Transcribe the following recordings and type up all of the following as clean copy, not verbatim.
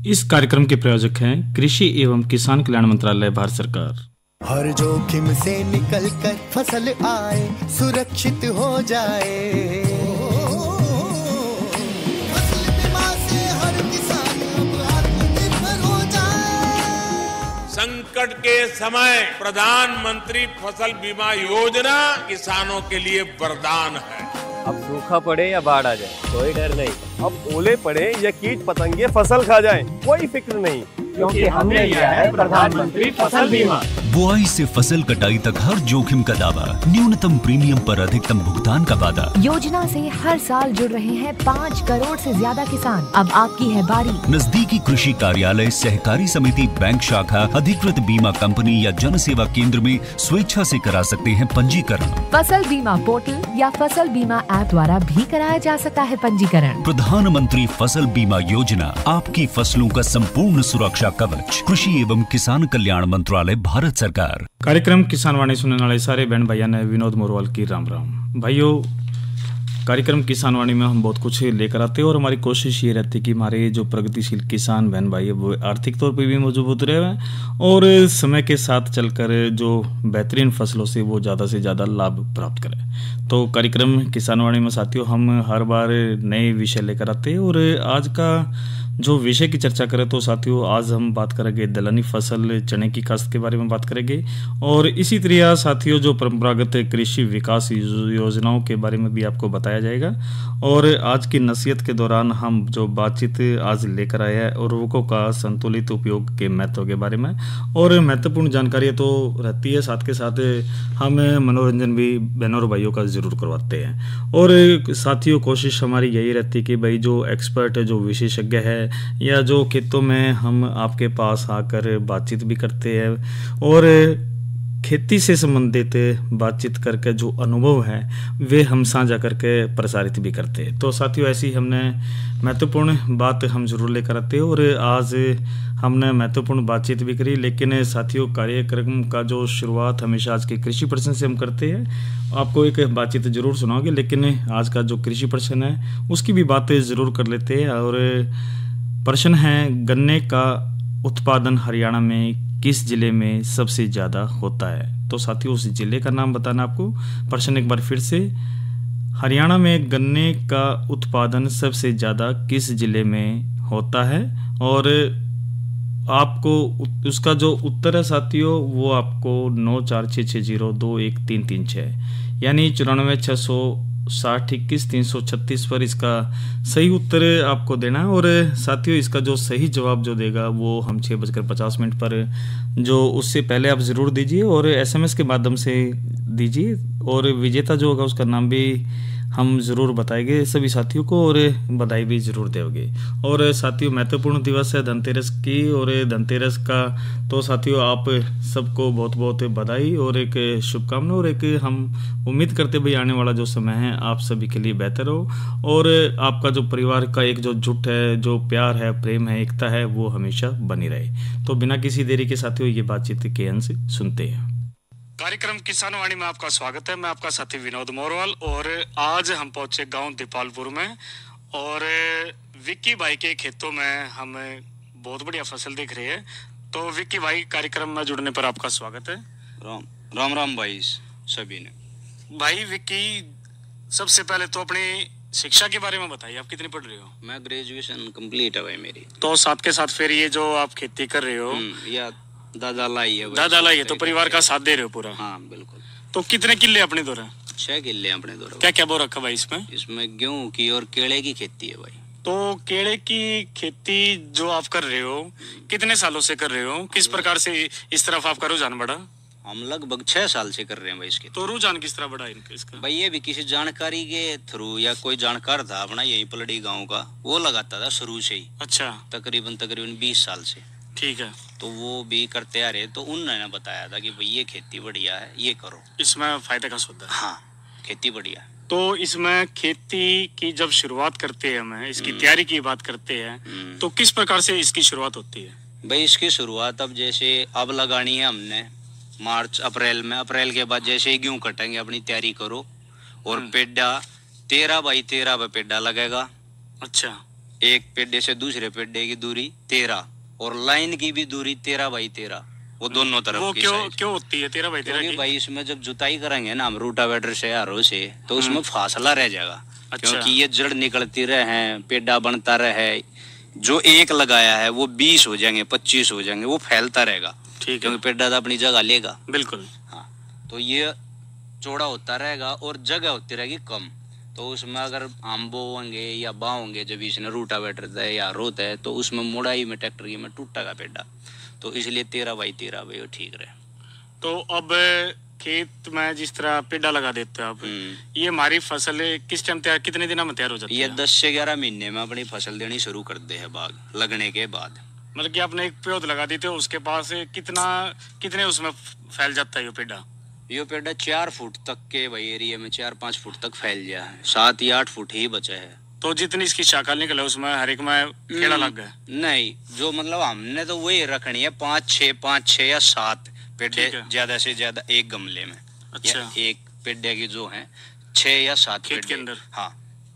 इस कार्यक्रम के प्रायोजक हैं कृषि एवं किसान कल्याण मंत्रालय, भारत सरकार। हर जोखिम से निकल कर फसल आए, सुरक्षित हो जाए, फसल बीमा से हर किसान अब आत्मनिर्भर हो जाए। संकट के समय प्रधानमंत्री फसल बीमा योजना किसानों के लिए वरदान है। अब सूखा पड़े या बाढ़ आ जाए कोई डर नहीं, अब ओले पड़े या कीट पतंगे फसल खा जाए कोई फिक्र नहीं, क्योंकि हमने लिया है प्रधानमंत्री फसल बीमा। बुआई से फसल कटाई तक हर जोखिम का दावा, न्यूनतम प्रीमियम पर अधिकतम भुगतान का वादा। योजना से हर साल जुड़ रहे हैं 5 करोड़ से ज्यादा किसान। अब आपकी है बारी। नजदीकी कृषि कार्यालय, सहकारी समिति, बैंक शाखा, अधिकृत बीमा कंपनी या जन सेवा केंद्र में स्वेच्छा से करा सकते हैं पंजीकरण। फसल बीमा पोर्टल या फसल बीमा ऐप द्वारा भी कराया जा सकता है पंजीकरण। प्रधानमंत्री फसल बीमा योजना, आपकी फसलों का संपूर्ण सुरक्षा कवच। कृषि एवं किसान कल्याण मंत्रालय, भारत सरकार। कार्यक्रम किसान वाणी सुनने वाले सारे बहन भैया ने विनोद मोरवाल की राम राम। भाइयों, कार्यक्रम किसान वाणी में हम बहुत कुछ लेकर आते हैं और हमारी कोशिश ये रहती है कि हमारे जो प्रगतिशील किसान बहन भाई है वो आर्थिक तौर पे भी मजबूत रहे और समय के साथ चलकर जो बेहतरीन फसलों से वो ज़्यादा से ज़्यादा लाभ प्राप्त करें। तो कार्यक्रम किसान वाणी में साथियों हम हर बार नए विषय लेकर आते हैं और आज का जो विषय की चर्चा करें तो साथियों आज हम बात करेंगे दलहनी फसल चने की काश्त के बारे में बात करेंगे और इसी तरह साथियों जो परंपरागत कृषि विकास योजनाओं के बारे में भी आपको बताया जाएगा। और आज की नसीहत के दौरान हम जो बातचीत आज लेकर आए हैं उर्वरकों का संतुलित उपयोग के महत्व के बारे में और महत्वपूर्ण जानकारी तो रहती है, साथ के साथ हम मनोरंजन भी बहनों और भाइयों का जरूर करवाते हैं। और साथियों कोशिश हमारी यही रहती है कि भाई जो एक्सपर्ट है, जो विशेषज्ञ है या जो खेतों में हम आपके पास आकर बातचीत भी करते हैं और खेती से संबंधित बातचीत करके जो अनुभव है वे हम साझा करके प्रसारित भी करते हैं। तो साथियों ऐसी हमने महत्वपूर्ण बात हम जरूर लेकर आते हैं और आज हमने महत्वपूर्ण बातचीत भी करी। लेकिन साथियों कार्यक्रम का जो शुरुआत हमेशा आज के कृषि प्रश्न से हम करते हैं। आपको एक बातचीत जरूर सुनाओगे, लेकिन आज का जो कृषि प्रश्न है उसकी भी बातें जरूर कर लेते हैं। और प्रश्न है, गन्ने का उत्पादन हरियाणा में किस जिले में सबसे ज़्यादा होता है? तो साथियों उस जिले का नाम बताना आपको। प्रश्न एक बार फिर से, हरियाणा में गन्ने का उत्पादन सबसे ज़्यादा किस जिले में होता है? और आपको उसका जो उत्तर है साथियों वो आपको 9466021336 यानी 946021 पर इसका सही उत्तर आपको देना है। और साथियों इसका जो सही जवाब जो देगा वो हम 6:50 पर जो उससे पहले आप ज़रूर दीजिए और SMS के माध्यम से दीजिए और विजेता जो होगा उसका नाम भी हम ज़रूर बताएंगे सभी साथियों को और बधाई भी ज़रूर देंगे। और साथियों महत्वपूर्ण दिवस है धनतेरस की और धनतेरस का तो साथियों आप सबको बहुत बहुत बधाई और एक शुभकामना और एक हम उम्मीद करते भाई आने वाला जो समय है आप सभी के लिए बेहतर हो और आपका जो परिवार का एक जो जुट है, जो प्यार है, प्रेम है, एकता है वो हमेशा बनी रहे। तो बिना किसी देरी के साथियों ये बातचीत के अंश सुनते हैं। कार्यक्रम किसान वाणी में आपका स्वागत है। मैं आपका साथी विनोद मोरवाल और आज हम पहुंचे गांव दीपालपुर में और विक्की भाई के खेतों में हम बहुत बढ़िया फसल देख रहे हैं। तो विक्की भाई कार्यक्रम में जुड़ने पर आपका स्वागत है। राम राम भाई सभी ने। भाई विक्की, सबसे पहले तो अपनी शिक्षा के बारे में बताइए, आप कितनी पढ़ रहे हो? मैं ग्रेजुएशन कंप्लीट है भाई मेरी। तो साथ के साथ फिर ये जो आप खेती कर रहे हो या दादा लाई है तो परिवार का साथ दे रहे हो पूरा? हाँ बिल्कुल। तो कितने किले अपने दौरे? 6 किले अपने दौरे। क्या क्या बो रखा भाई इसमें? इसमें गेहूं की और केले की खेती है भाई। तो केले की खेती जो आप कर रहे हो कितने सालों से कर रहे हो? किस प्रकार से इस तरफ आपका रुझान बढ़ा? हम लगभग 6 साल से कर रहे हैं भाई इसके। तो रुझान किस तरह बढ़ा इसका? भाई ये भी किसी जानकारी के थ्रू या कोई जानकार था अपना यही पलड़ी गाँव का, वो लगाता था शुरू से ही। अच्छा। तकरीबन 20 साल से। ठीक है। तो वो भी करते आ रहे, तो उन्होंने बताया था कि भाई ये खेती बढ़िया है, ये करो, इसमें फायदे का सौदा है। हाँ खेती बढ़िया। तो इसमें खेती की जब शुरुआत करते हैं, हमें इसकी तैयारी की बात करते हैं, तो किस प्रकार से इसकी शुरुआत होती है? भाई इसकी शुरुआत अब जैसे अब लगानी है हमने मार्च अप्रैल में, अप्रैल के बाद जैसे ही गेहूं कटेंगे अपनी तैयारी करो और पेड्डा 13 बाई 13 पे पेड्डा लगेगा। अच्छा। एक पेड्डे से दूसरे पेड्डे की दूरी 13 और लाइन की भी दूरी 13 बाई 13, वो दोनों तरफ वो की क्यों साइड। क्यों होती है 13 बाई 13 क्योंकि की? भाई इसमें जब जुताई करेंगे ना हम रूटावेटर से आरो से, तो उसमें फासला रह जाएगा। अच्छा। क्योंकि ये जड़ निकलती रहे, पेड्डा बनता रहे, जो एक लगाया है वो 20 हो जाएंगे, 25 हो जाएंगे, वो फैलता रहेगा। ठीक है, क्योंकि पेड्डा तो अपनी जगह लेगा। बिल्कुल। हाँ, तो ये चौड़ा होता रहेगा और जगह होती रहेगी कम। तो उसमें अगर हम बोएंगे या बाओगे, जब इसने रूटावेटर है या रोत है, तो उसमें मुड़ाई में ट्रैक्टर की में टूटेगा पेड्डा। तो इसलिए 13 बाई 13 भाई वो ठीक रहे। तो अब खेत में जिस तरह पेड्डा लगा देते हो आप, ये हमारी फसल किस टाइम तैयार, कितने दिनों में तैयार हो जाती ये है? 10 से 11 महीने में अपनी फसल देनी शुरू कर दे है बाग लगने के बाद। मतलब कि आपने एक पौध लगा देते हो, उसके पास कितने उसमें फैल जाता है ये पेड्डा? ये पेड्डा 4 फुट तक के भाई एरिया में 4-5 फुट तक फैल गया है, 7 या 8 फुट ही बचे है। तो जितनी इसकी शाखा निकले उसमें हर एक में कीड़ा लग गया? नहीं, जो मतलब हमने तो वही रखनी है 5-6 या 7 पेड्डे, ज्यादा से ज्यादा एक गमले में। अच्छा। या एक पेड्डे की जो है 6 या 7 खेत पेड्डे के अंदर? हाँ,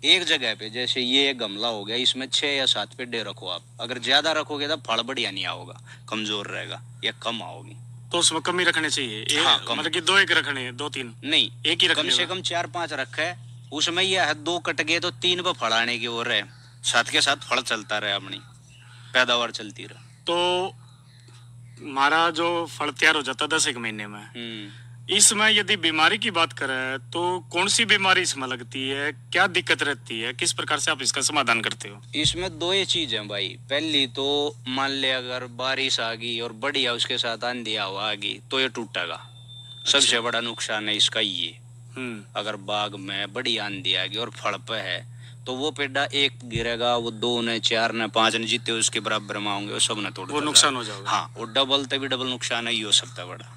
एक जगह पे। जैसे ये एक गमला हो गया, इसमें 6 या 7 पेड्डे रखो आप। अगर ज्यादा रखोगे तो फल बढ़िया नहीं आओगा, कमजोर रहेगा या कम आओगी। तो उसमें कम ही रखने चाहिए? हाँ, कम। मतलब कि 2 एक रखने हैं, 2-3 नहीं, एक ही रखने कम से कम 4-5 रखे। उसमें यह है 2 कट गए तो 3 पे फल आने की ओर है, साथ के साथ फल चलता रहे, अपनी पैदावार चलती रहे। तो हमारा जो फल तैयार हो जाता है 10 एक महीने में, इसमें यदि बीमारी की बात करें तो कौन सी बीमारी इसमें लगती है, क्या दिक्कत रहती है, किस प्रकार से आप इसका समाधान करते हो? इसमें 2 ही चीज है भाई। पहली तो मान ले अगर बारिश आ गई और बढ़िया उसके साथ आंधी हवा आ गई तो ये टूटेगा। सबसे बड़ा नुकसान है इसका ये। अगर बाग में बड़ी आंधी आ गई और फल पे है तो वो पेड्डा एक गिरेगा, वो 2 ने 4 ने 5 ने जितने उसके बराबर में होंगे वो सब ने तोड़, वो नुकसान हो जाएगा। हाँ, और डबल तभी डबल नुकसान है, ये हो सकता है बड़ा।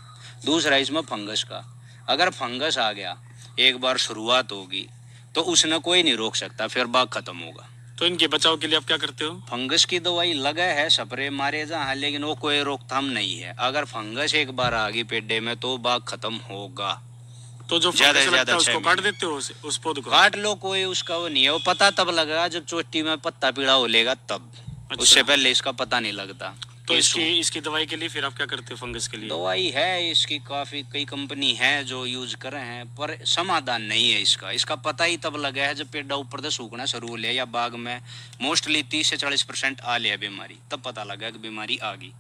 दूसरा इसमें फंगस का। अगर फंगस आ गया, एक बार शुरुआत होगी तो उसने कोई नहीं रोक सकता, फिर बाग खत्म होगा। तो इनके बचाव के लिए आप क्या करते हो? फंगस की दवाई लगा है, स्प्रे मारे जहाँ, लेकिन वो कोई रोकथाम नहीं है। अगर फंगस एक बार आ गई पेड्डे में तो बाग खत्म होगा। तो जो ज्यादा फंगस से लगता है ज्यादा उसको काट देते हो, उस पौध को? काट लो, कोई उसका वो नहीं है। वो पता तब लगेगा जब चोटी में पत्ता पीला हो लेगा तब। अच्छा। उससे पहले इसका पता नहीं लगता। तो इसकी दवाई के लिए फिर आप क्या करते हो फंगस के लिए? दवाई है इसकी, काफी कई कंपनी है जो यूज कर रहे हैं, पर समाधान नहीं है इसका। इसका पता ही तब लगा है जब पेड्डा ऊपर से सूखना शुरू हो लिया या बाग में मोस्टली 30 से 40% आ लिया बीमारी, तब पता लगा कि बीमारी आ गई।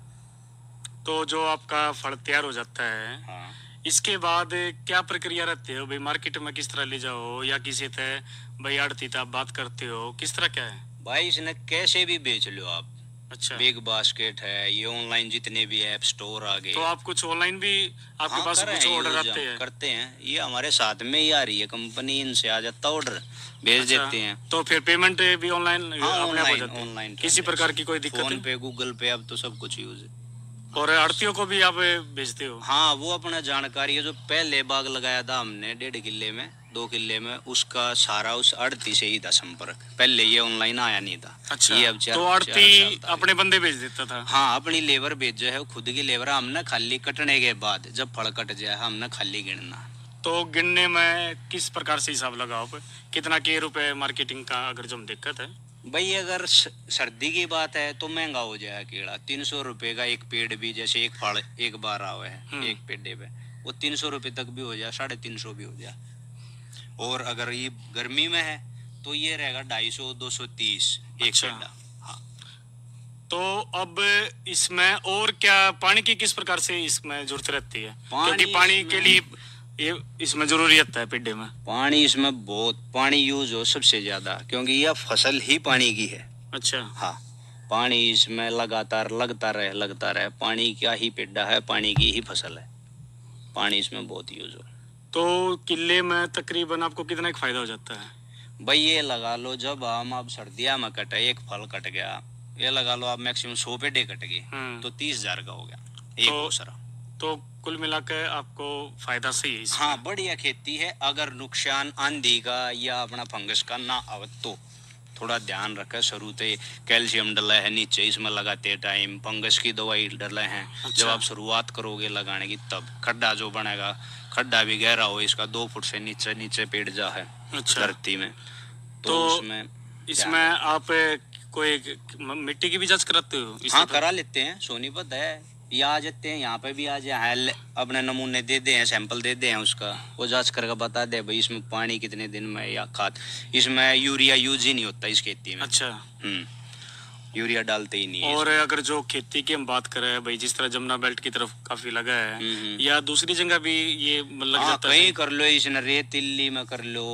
तो जो आपका फल तैयार हो जाता है, हाँ, इसके बाद क्या प्रक्रिया रहती है भाई? मार्केट में किस तरह ले जाओ या किसी तरह भाई आड़ती आप बात करते हो, किस तरह क्या है भाई? इसने कैसे भी बेच लो आप। अच्छा। बिग बास्केट है, ये ऑनलाइन जितने भी ऐप स्टोर आ गए। तो आप कुछ ऑनलाइन भी आपके पास कुछ ऑर्डर आते हैं? करते हैं, ये हमारे साथ में ही आ रही है कंपनी, इनसे आ जाता ऑर्डर, भेज अच्छा, देते हैं। तो फिर पेमेंट भी ऑनलाइन हाँ, अपने आप हो जाती है? ऑनलाइन किसी प्रकार की कोई दिक्कत फोन नहीं? पे, गूगल पे, अब तो सब कुछ यूज है। और आड़तियों को भी आप भेजते हो? हाँ, वो अपना जानकारी है। जो पहले बाग लगाया था हमने 1.5 किले में, 2 किले में, उसका सारा उस आड़ती से ही था संपर्क। पहले ये ऑनलाइन आया नहीं था। अच्छा। ये अब तो आड़ती अपने बंदे भेज देता था? हाँ, अपनी लेबर भेजा है, खुद की लेबर। हमने खाली कटने के बाद जब फल कट जाए हमने खाली गिनना। तो गिनने में किस प्रकार से हिसाब लगाओ, कितना के रुपए मार्केटिंग का अगर जो हम दिक्कत है? भाई अगर सर्दी की बात है तो महंगा हो जाएगा कीड़ा। 300 रुपए का एक पेड़ भी, जैसे एक फल एक बार आवे है एक पेड़े पे, वो 300 रुपए तक भी हो जाए, 350 भी हो जाए। और अगर ये गर्मी में है तो ये रहेगा 250-230 एक पेड़ा। हाँ। तो अब इसमें और क्या पानी की किस प्रकार से इसमें जरूरत रहती है? क्योंकि पानी के लिए ये इसमें जरूरी रहता है पेड्डे में। पानी इसमें बहुत पानी यूज हो सबसे ज्यादा, क्योंकि यह फसल ही पानी की है। अच्छा। हाँ, पानी इसमें लगातार लगता रहे। पानी क्या ही पेड्डा है, पानी की ही फसल है, पानी इसमें बहुत यूज हो। तो किले में तकरीबन आपको कितना एक फायदा हो जाता है? भाई ये लगा लो, जब हम अब सर्दिया में कटे, एक फल कट गया, ये लगा लो आप मैक्सिमम 100 पेड़े कट गए तो 30,000 का हो गया एक दूसरा। तो कुल मिलाकर आपको फायदा सही है? हाँ, बढ़िया खेती है। अगर नुकसान आंधी का या अपना फंगस का ना आवे तो थोड़ा ध्यान रखे। शुरू से कैल्शियम डला है नीचे इसमें लगाते टाइम, फंगस की दवाई डले हैं। अच्छा। जब आप शुरुआत करोगे लगाने की तब खड्डा जो बनेगा, खड्डा भी गहरा हो इसका, 2 फुट से नीचे पेड़ जा है। अच्छा। धरती में तो उसमें इसमें आप कोई मिट्टी की भी जांच कराते हो? हाँ, करा लेते हैं, सोनीपत है, या आ जाते हैं यहाँ पे भी, आज यहाँ अपने नमूने दे दे हैं, सैंपल दे दे हैं उसका, वो जांच करके बता दे भाई इसमें पानी कितने दिन में, या खाद, इसमें यूरिया यूज ही नहीं होता इस खेती में। अच्छा। यूरिया डालते ही नहीं है। और अगर जो खेती की हम बात करें भाई, जिस तरह जमुना बेल्ट की तरफ काफी लगा है, या दूसरी जगह भी ये लग जाता है? कहीं कर लो, इसने रेतीली में कर लो,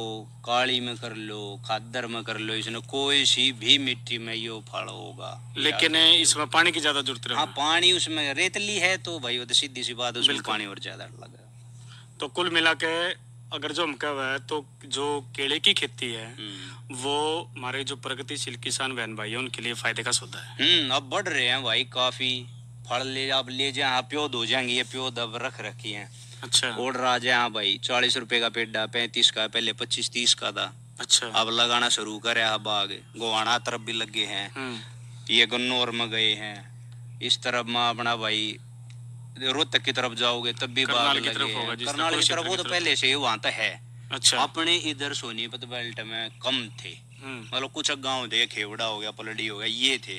काली में कर लो, खादर में कर लो, इसने कोई सी भी मिट्टी में ये फल होगा। लेकिन इसमें पानी की ज्यादा जरूरत है। हाँ, पानी उसमें रेतली है तो भाई वो तो सीधी सी बात, उसमें पानी और ज्यादा लगा। तो कुल मिला के अगर जो हम कह रहे हैं, तो जो केले की खेती है वो हमारे जो प्रगतिशील किसान बहन भाई है उनके लिए फायदे का सौदा है। अब बढ़ रहे हैं भाई काफी, फल अब ले जाए, प्योद हो जाएंगे, ये प्योद अब रख रखी है। अच्छा। ऑर्डर आ जाए भाई, 40 रुपए का पेड़ा, 35 का, पहले 25-30 का था। अच्छा। अब लगाना शुरू करे, अब बाग गोवाना तरफ भी लगे हैं, ये गन्नौर में गए हैं, इस तरफ में अपना भाई रोहतक की तरफ जाओगे तब भी बाग लगे हैं। करनाल की तरफ वो तो पहले से ही वहां तक है। अच्छा। अपने इधर सोनीपत बेल्ट में कम थे, मतलब कुछ गांव थे, खेवड़ा हो गया, पलड़ी हो गया, ये थे,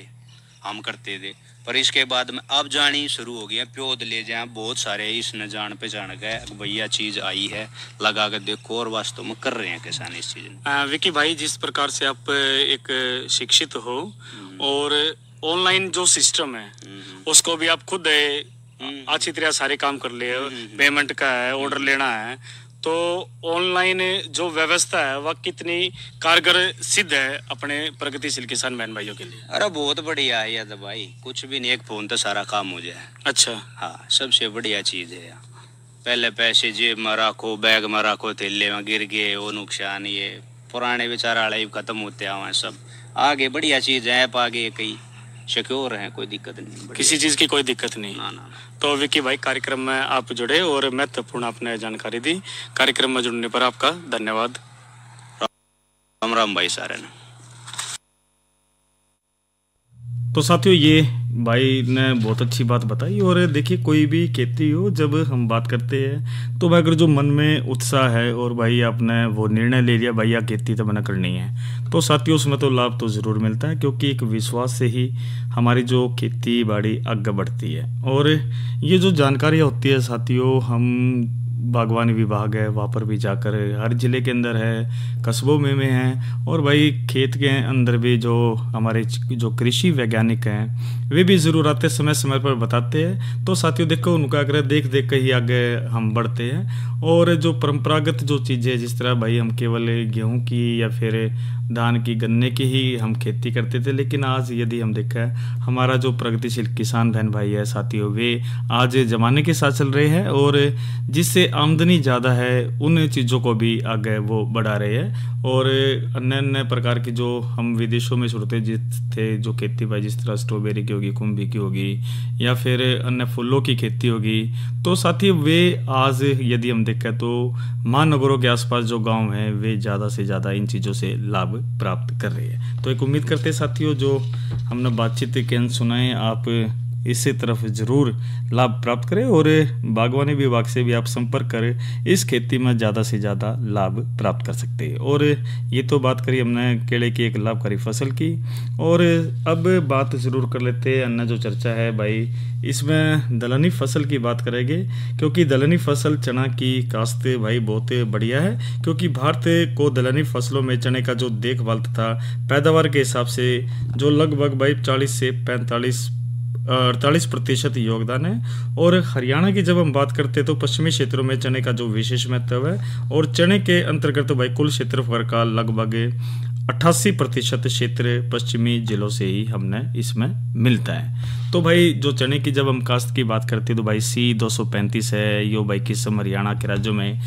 हम करते थे। पर इसके बाद में अब जानी शुरू हो गया, प्योद ले जाए बहुत सारे, इसने जान पहचान गए भैया चीज आई है, लगा कर देखो, और वास्तव में कर रहे हैं किसान इस चीज में। विकी भाई, जिस प्रकार से आप एक शिक्षित हो और ऑनलाइन जो सिस्टम है उसको भी आप खुद अच्छी तरह सारे काम कर लिए, पेमेंट का है, ऑर्डर लेना है, तो ऑनलाइन जो व्यवस्था है वह कितनी कारगर सिद्ध है अपने प्रगतिशील किसान बहन भाइयों के लिए? अरे बहुत बढ़िया है याद भाई, कुछ भी नहीं, एक फोन तो सारा काम हो जाए। अच्छा। हाँ, सबसे बढ़िया चीज है। पहले पैसे जेब में रखो, बैग में रखो, थैले में गिर गए, वो नुकसान, ये पुराने बेचारा अड़ाई खत्म होते हैं सब। आगे बढ़िया चीज है, ऐप आगे कई सिक्योर है, कोई दिक्कत नहीं, किसी चीज की कोई दिक्कत नहीं। ना। तो विकी भाई, कार्यक्रम में आप जुड़े और महत्वपूर्ण आपने जानकारी दी, कार्यक्रम में जुड़ने पर आपका धन्यवाद। राम राम भाई सारे ने। तो साथियों, ये भाई ने बहुत अच्छी बात बताई। और देखिए, कोई भी खेती हो, जब हम बात करते हैं तो भाई अगर जो मन में उत्साह है और भाई आपने वो निर्णय ले लिया भैया खेती तो मैंने करनी है, तो साथियों उसमें तो लाभ तो ज़रूर मिलता है, क्योंकि एक विश्वास से ही हमारी जो खेती बाड़ी आगे बढ़ती है। और ये जो जानकारियाँ होती है साथियों, हम बागवानी विभाग है वहाँ पर भी जाकर, हर ज़िले के अंदर है, कस्बों में हैं, और भाई खेत के अंदर भी जो हमारे जो कृषि वैज्ञानिक हैं वे भी ज़रूर आते, समय समय पर बताते हैं। तो साथियों देखो, उनका आग्रह देख देख कर ही आगे हम बढ़ते हैं। और जो परंपरागत जो चीज़ें, जिस तरह भाई हम केवल गेहूं की या फिर धान की, गन्ने की ही हम खेती करते थे, लेकिन आज यदि हम देखें, हमारा जो प्रगतिशील किसान बहन भाई है साथियों, वे आज ज़माने के साथ चल रहे हैं, और जिससे आमदनी ज़्यादा है उन चीज़ों को भी आगे वो बढ़ा रहे हैं। और अन्य अन्य प्रकार की जो हम विदेशों में सुनते थे जो खेती भाई, जिस तरह स्ट्रॉबेरी की होगी, कुंभी की होगी, या फिर अन्य फूलों की खेती होगी, तो साथियों वे आज यदि हम देखें तो महानगरों के आसपास जो गांव हैं वे ज़्यादा से ज़्यादा इन चीज़ों से लाभ प्राप्त कर रहे हैं। तो एक उम्मीद करते हैं साथियों, जो हमने बातचीत के अंत सुनाए, आप इसी तरफ ज़रूर लाभ प्राप्त करें, और बागवानी विभाग से भी आप संपर्क करें, इस खेती में ज़्यादा से ज़्यादा लाभ प्राप्त कर सकते हैं। और ये तो बात करी हमने केले की एक लाभकारी फसल की, और अब बात ज़रूर कर लेते हैं अन्य जो चर्चा है भाई, इसमें दलहनी फसल की बात करेंगे, क्योंकि दलहनी फसल चना की काश्त भाई बहुत बढ़िया है, क्योंकि भारत को दलहनी फसलों में चने का जो देखभाल तथा पैदावार के हिसाब से जो लगभग भाई 40 से 48% योगदान है। और हरियाणा की जब हम बात करते हैं तो पश्चिमी क्षेत्रों में चने का जो विशेष महत्व है, और चने के अंतर्गत तो भाई कुल क्षेत्रफल का लगभग 88% क्षेत्र पश्चिमी जिलों से ही हमने इसमें मिलता है। तो भाई जो चने की जब हम काश्त की बात करते हैं तो भाई C235 है, यो भाई किस्म हरियाणा के राज्यों में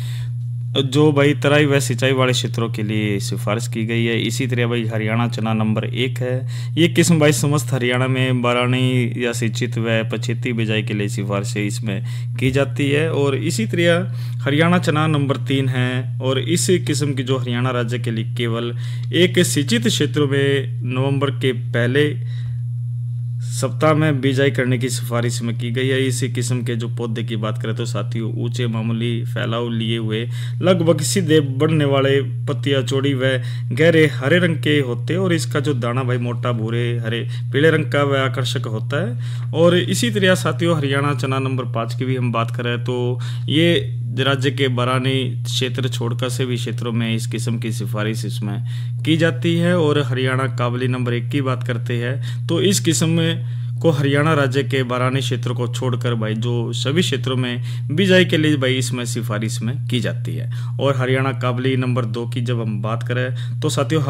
जो भाई तराई व सिंचाई वाले क्षेत्रों के लिए सिफारिश की गई है। इसी तरह भाई हरियाणा चना नंबर 1 है, ये किस्म भाई समस्त हरियाणा में बारानी या सिंचित व पछेती बिजाई के लिए सिफारिश इसमें की जाती है। और इसी तरह हरियाणा चना नंबर 3 है, और इस किस्म की जो हरियाणा राज्य के लिए केवल एक सिंचित क्षेत्रों में नवंबर के पहले सप्ताह में बिजाई करने की सिफारिश में की गई है। इसी किस्म के जो पौधे की बात करें तो साथियों ऊंचे मामूली फैलाव लिए हुए लगभग सीधे बढ़ने वाले पत्तियां चौड़ी व गहरे हरे रंग के होते हैं और इसका जो दाना भाई मोटा भूरे हरे पीले रंग का व आकर्षक होता है। और इसी तरह साथियों हरियाणा चना नंबर 5 की भी हम बात करें तो ये राज्य के बरानी क्षेत्र छोड़कर से भी क्षेत्रों में इस किस्म की सिफारिश इसमें की जाती है। और हरियाणा काबली नंबर 1 की बात करते हैं तो इस किस्म में को हरियाणा राज्य के बरानी क्षेत्र को छोड़कर भाई जो सभी क्षेत्रों में बिजाई के लिए भाई इसमें सिफारिश में की जाती है। और हरियाणा काबली नंबर 2 की जब हम बात करें तो साथियों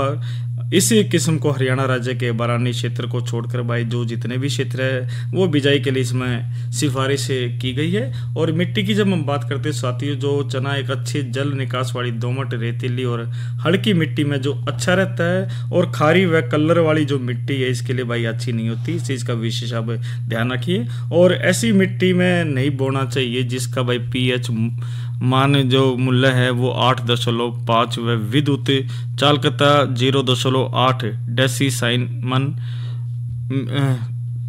इसी किस्म को हरियाणा राज्य के बरानी क्षेत्र को छोड़कर भाई जो जितने भी क्षेत्र है वो बिजाई के लिए इसमें सिफारिश की गई है। और मिट्टी की जब हम बात करते हैं साथियों जो चना एक अच्छी जल निकास वाली दोमट रेतीली और हल्की मिट्टी में जो अच्छा रहता है और खारी व कलर वाली जो मिट्टी है इसके लिए भाई अच्छी नहीं होती। इस चीज़ का विशेष आप ध्यान रखिए। और ऐसी मिट्टी में नहीं बोना चाहिए जिसका भाई पीएच मान जो मूल्य है वो 8.5 व विद्युत चालकता 0.8 डेसीसाइमन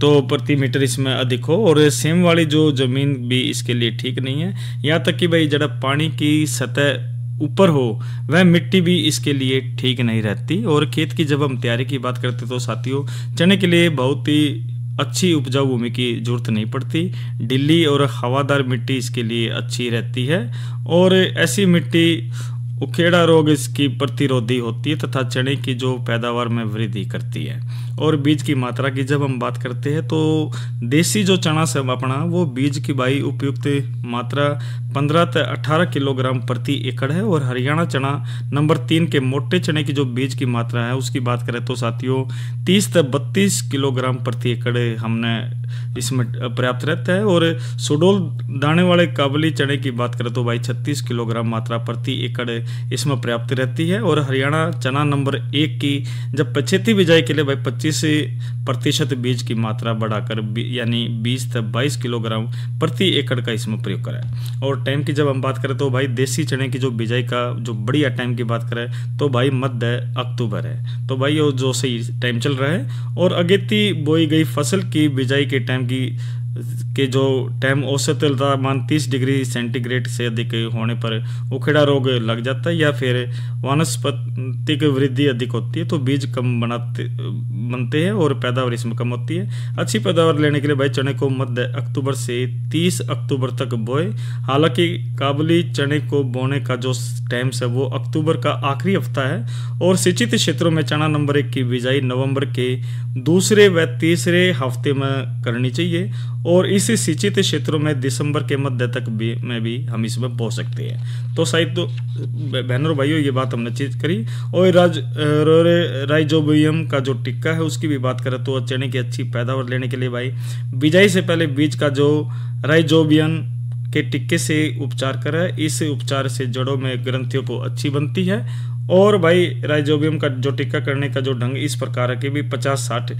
तो प्रति मीटर इसमें अधिक हो। और सेम वाली जो जमीन भी इसके लिए ठीक नहीं है। यहाँ तक कि भाई जब पानी की सतह ऊपर हो वह मिट्टी भी इसके लिए ठीक नहीं रहती। और खेत की जब हम तैयारी की बात करते तो साथियों चने के लिए बहुत ही अच्छी उपजाऊ भूमि की जरूरत नहीं पड़ती। ढीली और हवादार मिट्टी इसके लिए अच्छी रहती है और ऐसी मिट्टी उखेड़ा रोग इसकी प्रतिरोधी होती है तथा चने की जो पैदावार में वृद्धि करती है। और बीज की मात्रा की जब हम बात करते हैं तो देसी जो चना से अपना वो बीज की भाई उपयुक्त मात्रा 15 से 18 किलोग्राम प्रति एकड़ है। और हरियाणा चना नंबर 3 के मोटे चने की जो बीज की मात्रा है उसकी बात करें तो साथियों 30 से 32 किलोग्राम प्रति एकड़ हमने इसमें पर्याप्त रहता है। और सुडोल दाने वाले काबली चने की बात करें तो भाई 36 किलोग्राम मात्रा प्रति एकड़ इसमें पर्याप्त रहती है। और हरियाणा चना नंबर 1 की जब पछेती बिजाई के लिए भाई 25% बीज की मात्रा बढ़ाकर यानी 20 से 22 किलोग्राम प्रति एकड़ का इसमें प्रयोग करें। और टाइम की जब हम बात करें तो भाई देसी चने की जो बिजाई का जो बढ़िया टाइम की बात करें तो भाई मध्य अक्टूबर है। तो भाई वो जो सही टाइम चल रहा है। और अगेती बोई गई फसल की बिजाई के टाइम के जो टाइम औसत तापमान 30 डिग्री सेंटीग्रेड से अधिक होने पर उखेड़ा रोग लग जाता है या फिर वानस्पतिक वृद्धि अधिक होती है तो बीज कम बनते हैं और पैदावार इसमें कम होती है। अच्छी पैदावार लेने के लिए भाई चने को मध्य अक्टूबर से 30 अक्टूबर तक बोए। हालांकि काबुली चने को बोने का जो टाइम है वो अक्टूबर का आखिरी हफ्ता है। और सिंचित क्षेत्रों में चना नंबर 1 की बिजाई नवंबर के दूसरे व तीसरे हफ्ते में करनी चाहिए। और इस सिंचित क्षेत्रों में दिसंबर के मध्य तक में भी हम इसमें बो सकते हैं। तो शायद तो बहनों भाइयों ये बात हमने चीज करी। और राइजोबियम का जो टिक्का है उसकी भी बात करें तो चने की अच्छी पैदावार लेने के लिए भाई बिजाई से पहले बीज का जो राइजोबियम के टिक्के से उपचार करें। इस उपचार से जड़ों में ग्रंथियों को अच्छी बनती है। और भाई राइजोबियम का जो टिक्का करने का जो ढंग इस प्रकार है कि भी 50-60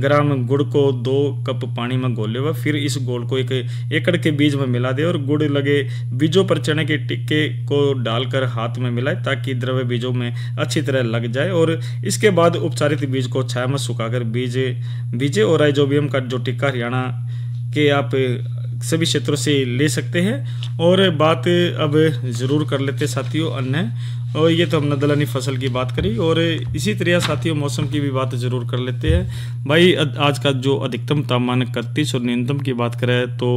ग्राम गुड़ को 2 कप पानी में घोले हुआ फिर इस घोल को 1 एकड़ के बीज में मिला दे और गुड़ लगे बीजों पर चने के टिक्के को डालकर हाथ में मिलाए ताकि द्रव्य बीजों में अच्छी तरह लग जाए। और इसके बाद उपचारित बीज को छाया में सुखाकर बीजे। और राइजोबियम का जो टिक्का हरियाणा के आप सभी क्षेत्रों से ले सकते हैं। और बात अब जरूर कर लेते साथियों अन्य, और ये तो हमने दलहनी फसल की बात करी। और इसी तरह साथियों मौसम की भी बात जरूर कर लेते हैं। भाई आज का जो अधिकतम तापमान 31 और न्यूनतम की बात करें तो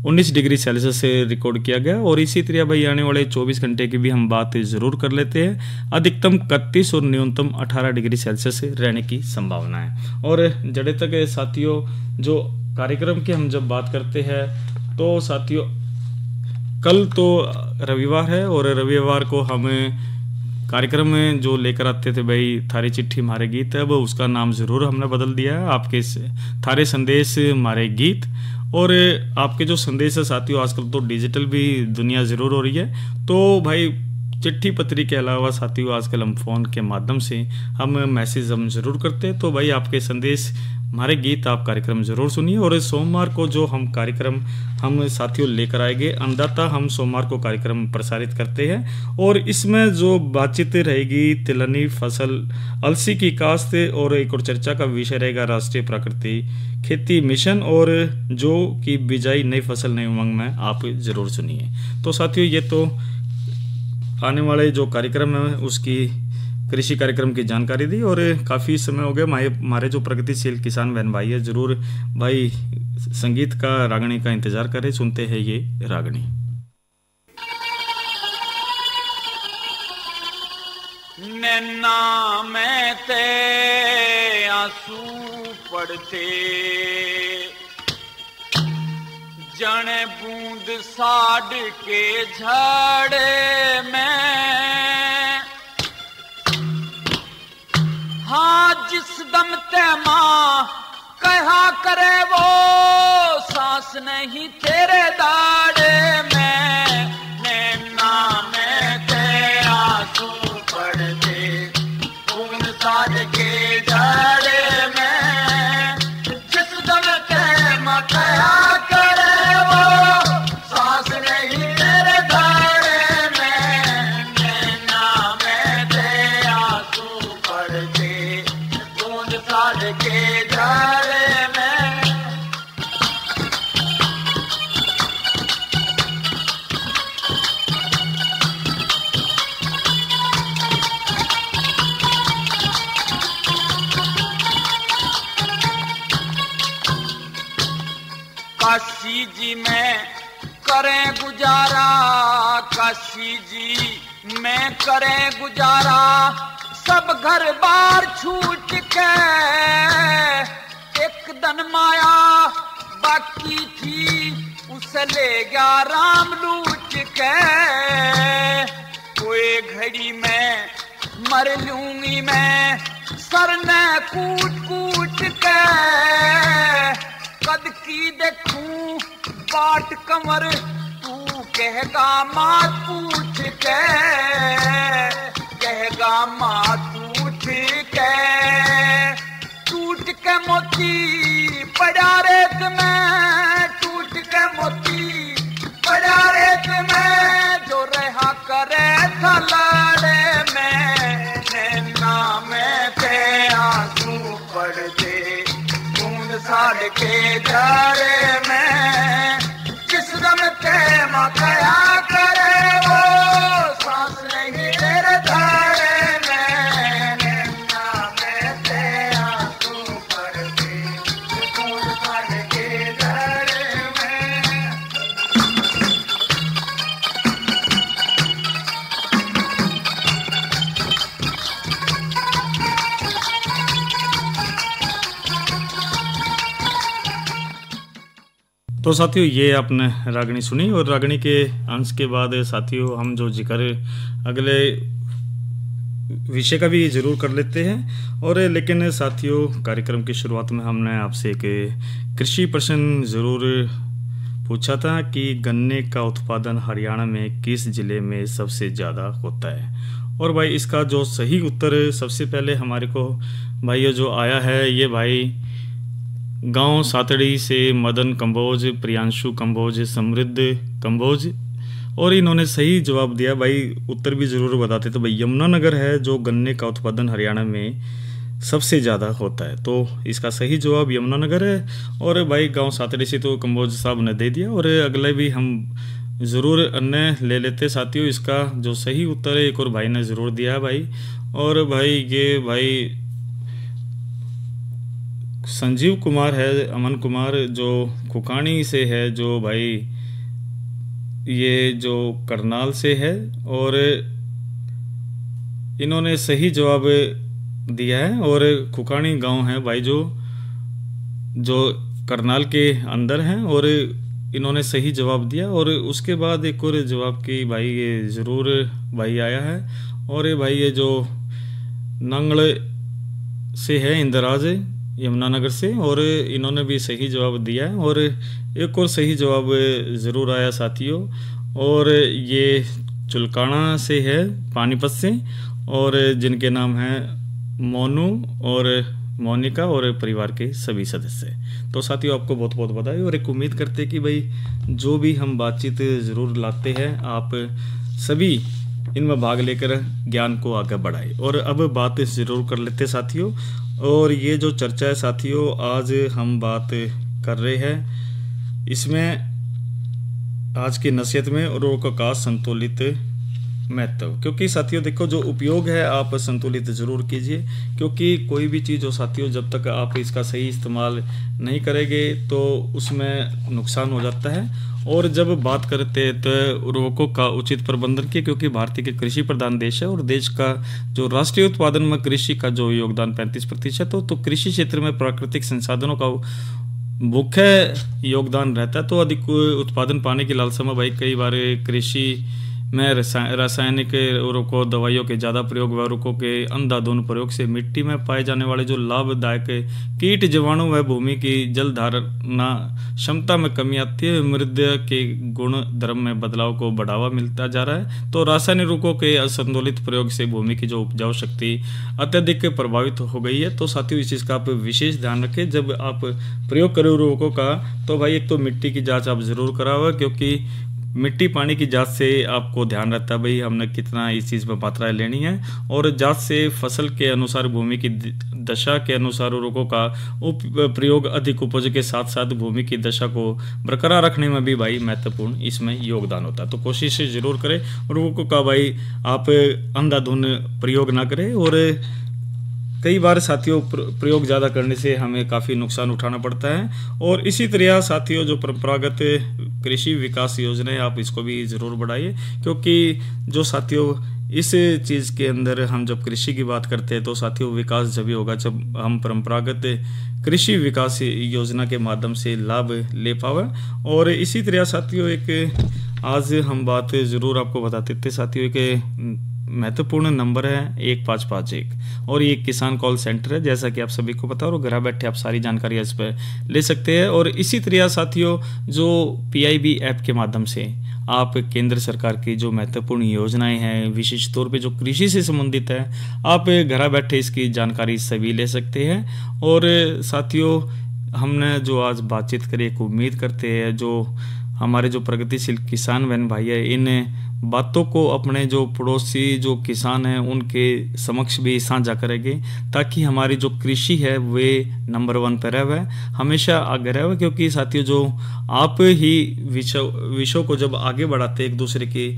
19 डिग्री सेल्सियस से रिकॉर्ड किया गया। और इसी तरह भाई आने वाले 24 घंटे की भी हम बात जरूर कर लेते हैं। अधिकतम 31 और न्यूनतम 18 डिग्री सेल्सियस रहने की संभावना है। और जड़े तक साथियों जो कार्यक्रम की हम जब बात करते हैं तो साथियों कल तो रविवार है और रविवार को हम कार्यक्रम में जो लेकर आते थे भाई थारी चिट्ठी मारे गीत, अब उसका नाम जरूर हमने बदल दिया है आपके थारे संदेश मारे गीत। और आपके जो संदेश है साथियों आजकल तो डिजिटल भी दुनिया जरूर हो रही है। तो भाई चिट्ठी पत्री के अलावा साथियों आजकल हम फ़ोन के माध्यम से हम मैसेज हम ज़रूर करते हैं। तो भाई आपके संदेश हमारे गीत आप कार्यक्रम जरूर सुनिए। और सोमवार को जो हम कार्यक्रम हम साथियों लेकर आएंगे, अन्नदाता हम सोमवार को कार्यक्रम प्रसारित करते हैं और इसमें जो बातचीत रहेगी तिलहनी फसल, अलसी की काश्त और एक और चर्चा का विषय रहेगा राष्ट्रीय प्राकृतिक खेती मिशन और जो कि बिजाई नई फसल नई उमंग में आप जरूर सुनिए। तो साथियों ये तो आने वाले जो कार्यक्रम है उसकी कृषि कार्यक्रम की जानकारी दी और काफ़ी समय हो गया। हमारे जो प्रगतिशील किसान बहन भाई है जरूर भाई संगीत का रागनी का इंतजार करें। सुनते हैं ये रागनी। नैना में ते आंसू पड़ते जने बूंद साड़ के झाड़े में, हाँ जिस दम ते माँ कहा करे वो सांस नहीं तेरे दाड़े में। नैना में ते आंसू पड़ते खून साड़ के झाड़े में, जिस दम ते माँ कहा करे वो सांस नहीं तेरे दाड़े में। नैना में ते आंसू पड़ते साड़ के झाड़े में। काशी जी में करें गुजारा, काशी जी में करें गुजारा, सब घर बार छूट के एक दन माया बाकी थी उसे ले गया राम लूट के। कोई घड़ी में मर लूंगी मैं सर ने कूट कूट के, कद की देखूं बाट कमर तू कहेगा मात पूछ के, कहेगा मात पूछ के। टूट के मोती पड़ा रेत में, टूट के मोती पड़ा रेत में, जो रहा करे था लाड़े में। नैना में ते आंसू पड़ते बूंद साड़ के झाड़े में, जिस दम ते माँ कया करे वो सांस नहीं तेरे धारे में। नैना में ते आंसू पड़ते बूंद साड़ के झाड़े में। तो साथियों ये आपने रागनी सुनी और रागनी के अंश के बाद साथियों हम जो जिक्र अगले विषय का भी जरूर कर लेते हैं। और लेकिन साथियों कार्यक्रम की शुरुआत में हमने आपसे एक कृषि प्रश्न ज़रूर पूछा था कि गन्ने का उत्पादन हरियाणा में किस जिले में सबसे ज़्यादा होता है। और भाई इसका जो सही उत्तर सबसे पहले हमारे को भाई जो आया है ये भाई गांव सातड़ी से मदन कंबोज, प्रियांशु कंबोज, समृद्ध कंबोज, और इन्होंने सही जवाब दिया। भाई उत्तर भी ज़रूर बताते तो भाई यमुनानगर है जो गन्ने का उत्पादन हरियाणा में सबसे ज़्यादा होता है। तो इसका सही जवाब यमुनानगर है। और भाई गांव सातड़ी से तो कंबोज साहब ने दे दिया और अगले भी हम ज़रूर अन्य ले लेते साथियों। इसका जो सही उत्तर है एक और भाई ने ज़रूर दिया है भाई। और भाई ये भाई संजीव कुमार है, अमन कुमार जो खुकानी से है, जो भाई ये जो करनाल से है और इन्होंने सही जवाब दिया है। और खुकानी गांव है भाई जो करनाल के अंदर है और इन्होंने सही जवाब दिया। और उसके बाद एक और जवाब की भाई ये ज़रूर भाई आया है। और ये भाई ये जो नंगल से है इंदराज यमुनानगर से, और इन्होंने भी सही जवाब दिया है। और एक और सही जवाब ज़रूर आया साथियों, और ये चुलकाना से है पानीपत से, और जिनके नाम हैं मोनू और मोनिका और परिवार के सभी सदस्य। तो साथियों आपको बहुत बहुत बधाई और एक उम्मीद करते हैं कि भाई जो भी हम बातचीत ज़रूर लाते हैं आप सभी इनमें भाग लेकर ज्ञान को आगे बढ़ाए। और अब बात ज़रूर कर लेते साथियों, और ये जो चर्चा है साथियों आज हम बात कर रहे हैं इसमें आज की नसीहत में उर्वरकों का संतुलित महत्व। क्योंकि साथियों देखो जो उपयोग है आप संतुलित ज़रूर कीजिए, क्योंकि कोई भी चीज़ हो साथियों जब तक आप इसका सही इस्तेमाल नहीं करेंगे तो उसमें नुकसान हो जाता है। और जब बात करते हैं तो उर्वरकों का उचित प्रबंधन की, क्योंकि भारतीय के कृषि प्रधान देश है और देश का जो राष्ट्रीय उत्पादन में कृषि का जो योगदान 35% हो, तो कृषि क्षेत्र में प्राकृतिक संसाधनों का मुख्य योगदान रहता है। तो अधिक उत्पादन पाने की लालसा में भाई कई बार कृषि में रासायनिक उर्वरकों दवाइयों के ज़्यादा प्रयोग व उर्वरकों के अंधाधुंध प्रयोग से मिट्टी में पाए जाने वाले जो लाभदायक कीट जीवाणु व भूमि की जल धारणा क्षमता में कमी आती है, मृदा के गुण धर्म में बदलाव को बढ़ावा मिलता जा रहा है। तो रासायनिक उर्वरकों के असंतुलित प्रयोग से भूमि की जो उपजाऊ शक्ति अत्यधिक प्रभावित हो गई है। तो साथियों इस चीज़ का आप विशेष ध्यान रखें जब आप प्रयोग करें उर्वरकों का। तो भाई एक तो मिट्टी की जाँच आप ज़रूर कराओ, क्योंकि मिट्टी पानी की जांच से आपको ध्यान रहता है भाई हमने कितना इस चीज़ में मात्राएं लेनी है। और जांच से फसल के अनुसार भूमि की दशा के अनुसार उर्वरकों का प्रयोग अधिक उपज के साथ साथ भूमि की दशा को बरकरार रखने में भी भाई महत्वपूर्ण इसमें योगदान होता है। तो कोशिश जरूर करें उर्वरकों का भाई आप अंधाधुंध प्रयोग ना करें। और कई बार साथियों प्रयोग ज़्यादा करने से हमें काफ़ी नुकसान उठाना पड़ता है। और इसी तरह साथियों जो परंपरागत कृषि विकास योजना है आप इसको भी ज़रूर बढ़ाइए, क्योंकि जो साथियों इस चीज़ के अंदर हम जब कृषि की बात करते हैं तो साथियों विकास जब भी होगा जब हम परंपरागत कृषि विकास योजना के माध्यम से लाभ ले पावे। और इसी तरह साथियों एक आज हम बात ज़रूर आपको बताते थे साथियों के महत्वपूर्ण नंबर है 1551 और ये किसान कॉल सेंटर है जैसा कि आप सभी को पता है। और घर बैठे आप सारी जानकारी इस पर ले सकते हैं। और इसी तरह साथियों जो PIB ऐप के माध्यम से आप केंद्र सरकार की जो महत्वपूर्ण योजनाएं हैं विशेष तौर पे जो कृषि से संबंधित है आप घर बैठे इसकी जानकारी सभी ले सकते हैं। और साथियों हमने जो आज बातचीत करी एक उम्मीद करते हैं जो हमारे जो प्रगतिशील किसान बहन भाई है इन बातों को अपने जो पड़ोसी जो किसान हैं उनके समक्ष भी साझा करेंगे, ताकि हमारी जो कृषि है वे नंबर 1 पर रहे, हमेशा आगे रहे। क्योंकि साथियों जो आप ही विषयों को जब आगे बढ़ाते एक दूसरे के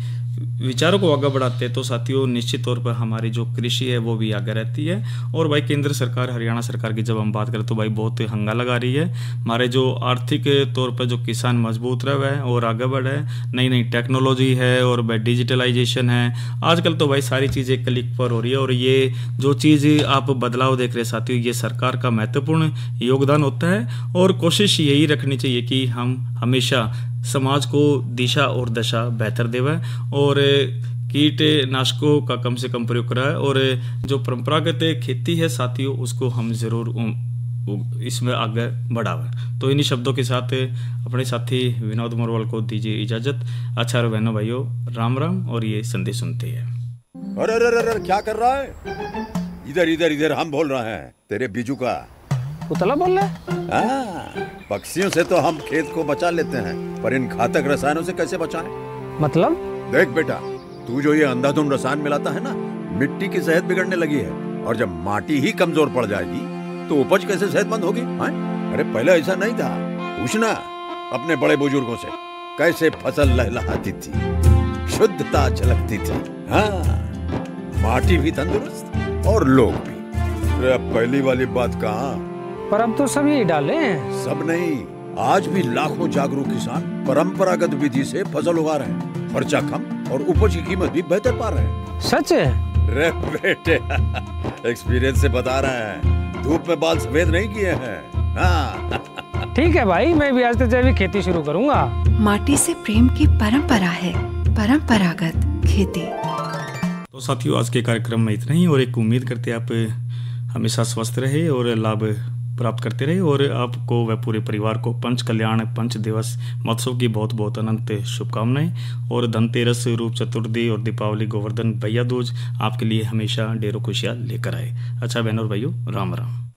विचारों को आगे बढ़ाते हैं तो साथियों निश्चित तौर पर हमारी जो कृषि है वो भी आगे रहती है। और भाई केंद्र सरकार हरियाणा सरकार की जब हम बात करें तो भाई बहुत हंगा लगा रही है। हमारे जो आर्थिक तौर पर जो किसान मजबूत रहे और आगे बढ़े, नई नई टेक्नोलॉजी है और भाई डिजिटलाइजेशन है। आजकल तो भाई सारी चीज़ें क्लिक पर हो रही है और ये जो चीज़ आप बदलाव देख रहे साथियों ये सरकार का महत्वपूर्ण योगदान होता है। और कोशिश यही रखनी चाहिए कि हम हमेशा समाज को दिशा और दशा बेहतर देवे और कीटनाशकों का कम से कम प्रयोग कराए। और जो परंपरागत खेती है साथियों उसको हम ज़रूर इसमें आगे बढ़ावे। तो इन्हीं शब्दों के साथ अपने साथी विनोद मोरवाल को दीजिए इजाज़त। अच्छा बहनों भाइयों राम राम और ये संदेश सुनते हैं। अरे अरे अरे क्या कर रहा है? इधर इधर इधर हम बोल रहे हैं तेरे बीजू का उतला बोल रहा है। पक्षियों से तो हम खेत को बचा लेते हैं पर इन घातक रसायनों से कैसे बचाएं? मतलब देख बेटा तू जो ये अंधाधुंध रसायन मिलाता है ना मिट्टी की सेहत बिगड़ने लगी है और जब माटी ही कमजोर पड़ जाएगी तो उपज कैसे सेहतमंद होगी? अरे पहले ऐसा नहीं था, पूछना अपने बड़े बुजुर्गों से कैसे फसल लहलहाती थी, शुद्धता झलकती थी। हाँ माटी भी तंदुरुस्त और लोग भी। अरे अब पहली वाली बात कहाँ, पर अब तो सब यही डाले हैं। सब नहीं, आज भी लाखों जागरूक किसान परंपरागत विधि से फसल उगा रहे हैं, खर्चा कम और उपज की कीमत भी बेहतर पा रहे हैं। सच है? रे बेटे एक्सपीरियंस से बता रहे हैं, धूप में बाल सफेद नहीं किए हैं। हाँ। ठीक है भाई मैं भी आज से जैविक खेती शुरू करूंगा। माटी से प्रेम की परंपरा है परंपरागत खेती। तो साथियों आज के कार्यक्रम में इतना ही और एक उम्मीद करते आप हमेशा स्वस्थ रहे और लाभ प्राप्त करते रहे और आपको व पूरे परिवार को पंच कल्याण पंच दिवस महोत्सव की बहुत बहुत अनंत शुभकामनाएं। और धनतेरस रूप चतुर्थी और दीपावली गोवर्धन भैया दूज आपके लिए हमेशा ढेरों खुशियाँ लेकर आए। अच्छा बहनों और भाइयों राम राम।